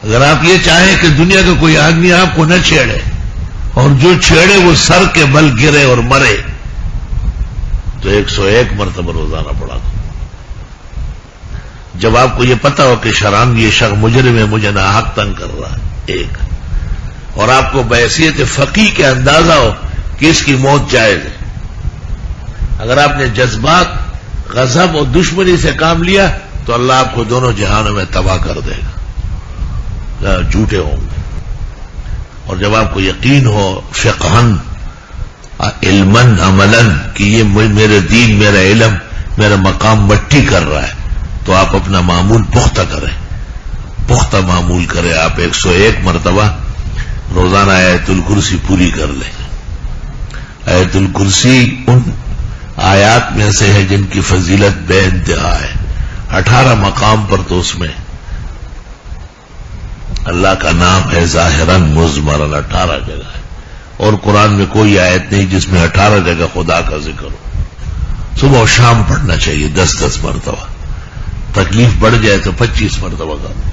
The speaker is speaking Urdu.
اگر آپ یہ چاہیں کہ دنیا کا کوئی آدمی آپ کو نہ چھیڑے اور جو چھیڑے وہ سر کے بل گرے اور مرے تو 101 مرتبہ روزانہ پڑھا دو. جب آپ کو یہ پتا ہو کہ شران یہ شخص مجرم ہے, مجھے ناحق تنگ کر رہا ہے, ایک, اور آپ کو بحیثیت فقیہ کے اندازہ ہو کہ اس کی موت جائز ہے. اگر آپ نے جذبات, غضب اور دشمنی سے کام لیا تو اللہ آپ کو دونوں جہانوں میں تباہ کر دے گا, جھوٹے ہوں گے. اور جب آپ کو یقین ہو فقہن علمن عملن کہ یہ میرے دین, میرا علم, میرا مقام مٹی کر رہا ہے, تو آپ اپنا معمول پختہ کریں, پختہ معمول کریں. آپ 101 مرتبہ روزانہ آیت الکرسی پوری کر لیں. آیت الکرسی ان آیات میں سے ہے جن کی فضیلت بے انتہا ہے. 18 مقام پر تو اس میں اللہ کا نام ہے ظاہراً مضمراً, 18 جگہ ہے. اور قرآن میں کوئی آیت نہیں جس میں 18 جگہ خدا کا ذکر ہو. صبح و شام پڑھنا چاہیے 10-10 مرتبہ. تکلیف بڑھ جائے تو 25 مرتبہ کرنا.